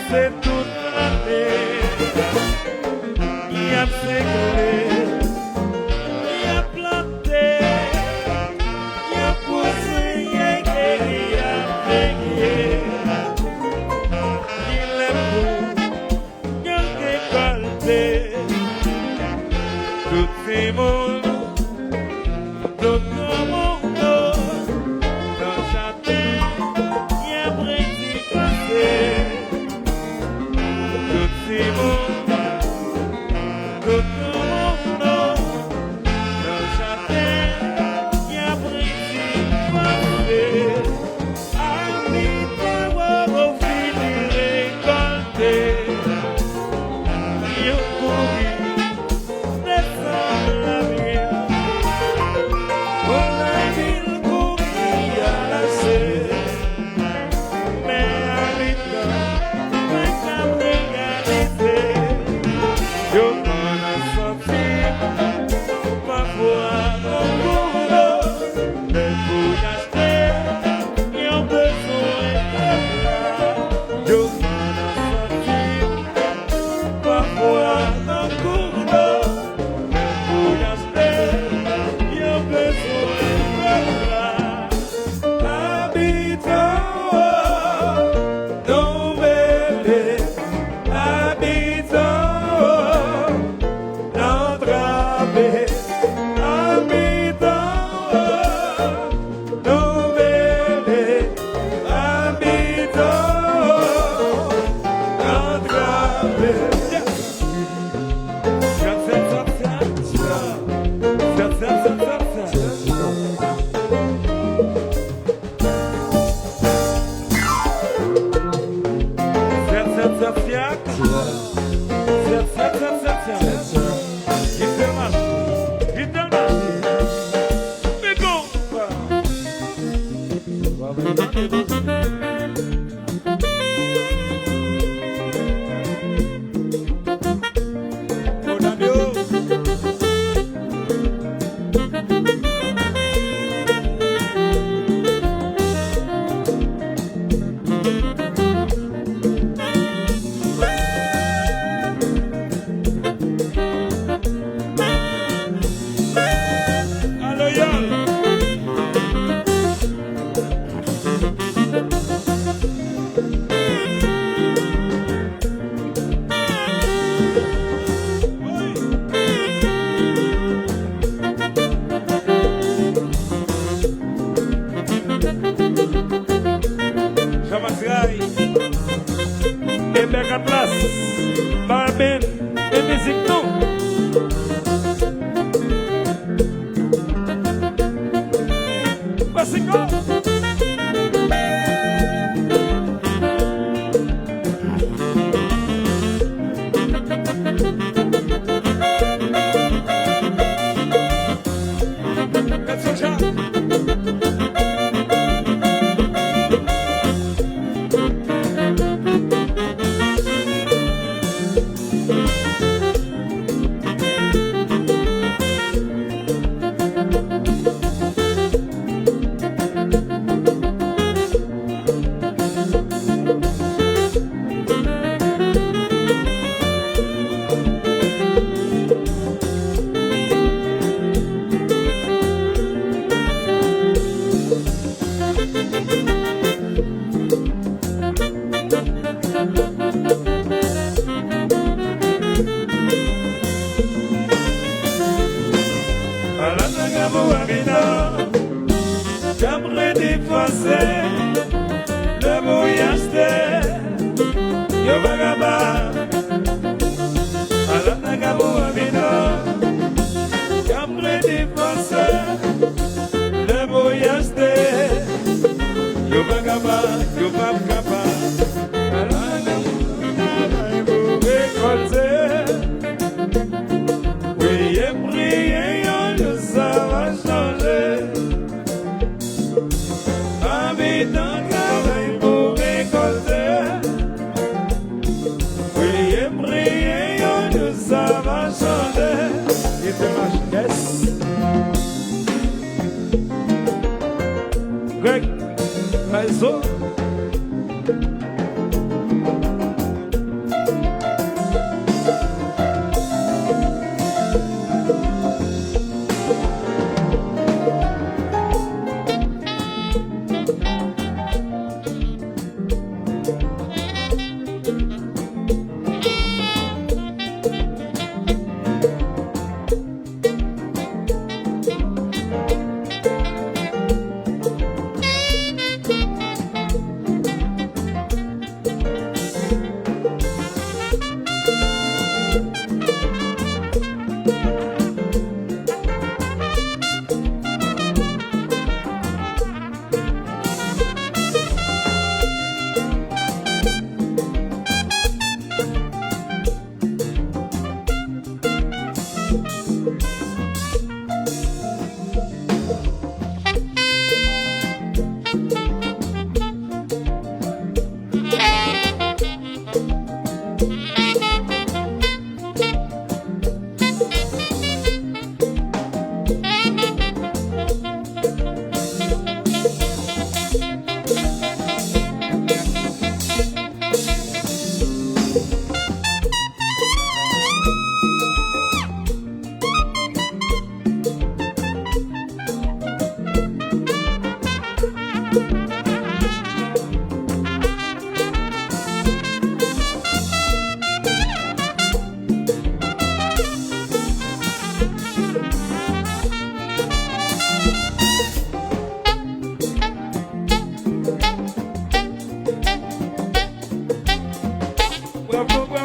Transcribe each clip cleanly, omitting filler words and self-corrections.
c'est toute l'année. Il a séculé, il a planté, il a poussé, il a veillé. Il est beau, il a récolté. Tout ces mots, tout le monde, dans chacun, il a pris passé. Tout ces mots, tout le monde, dans chacun, il a pris passé. Habite au fil récolté. Il a couru.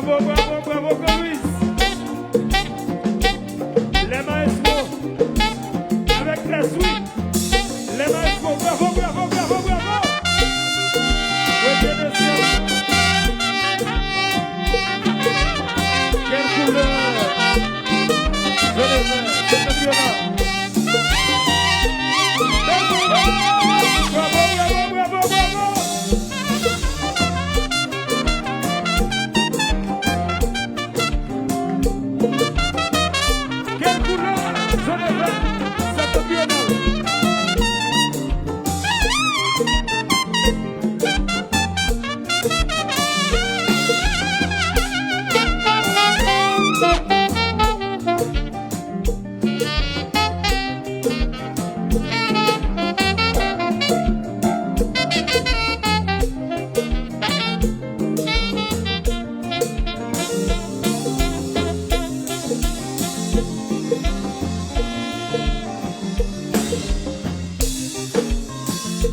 bravo, bravo, bravo, Luis. Les maestros, avec la suite. Les maestros, bravo, bravo, bravo, bravo. Quelle couleur. Je le fais, c'est le violon. Bravo, bravo, bravo, bravo. Quelle couleur. Je le fais, c'est le violon.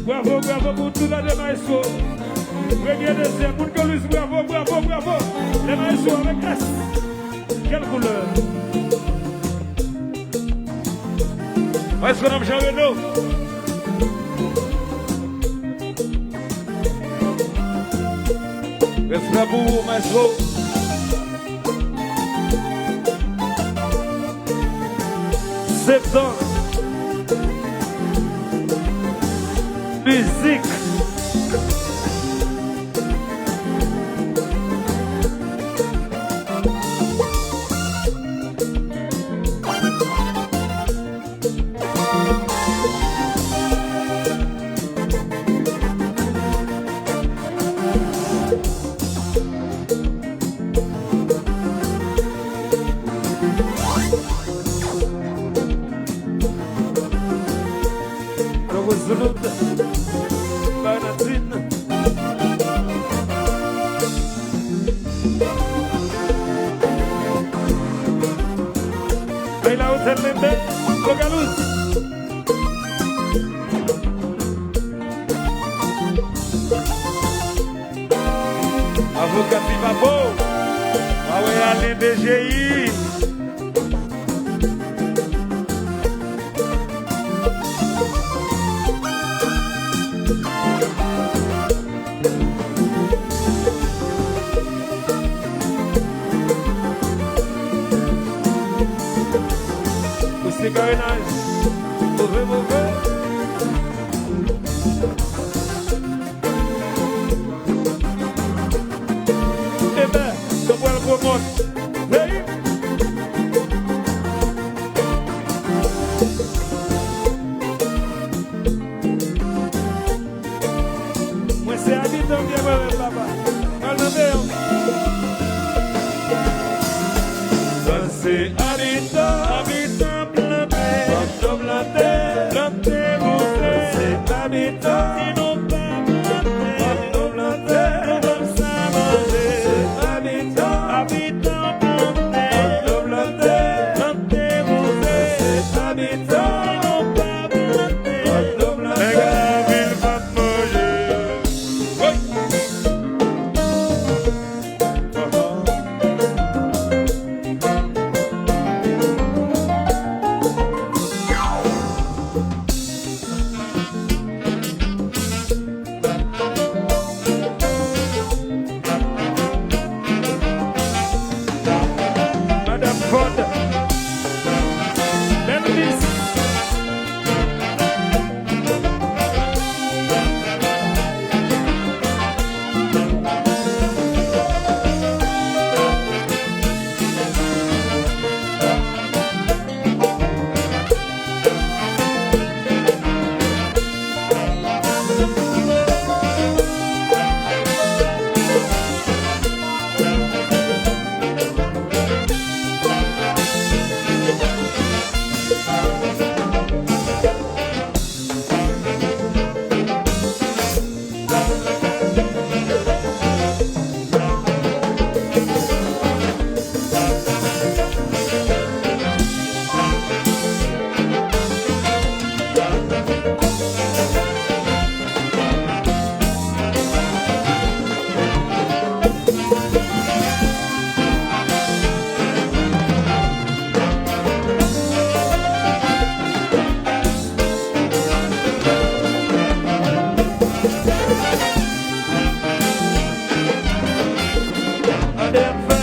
Bravo, bravo pour tout le monde, les maestros. Regardez, c'est pour que Luis, bravo, bravo, bravo. Les maestros avec classe. Quelle couleur. Maestro Nam Jean Renaud. Respect pour vous, maestro. Septembre. Musique. Avocat Pivabo, Awe Alain DGI. Você carenage, mauvais, mauvais. Eh ben, je vois le beau monde. Hey. Moi c'est habitant bien mal papa. Mal de mer. Ça c'est habitant, habitant planté, planté, planté, monté. C'est habitant, ils n'ont pas planté, planté, comme ça manger. C'est habitant, habitant. dem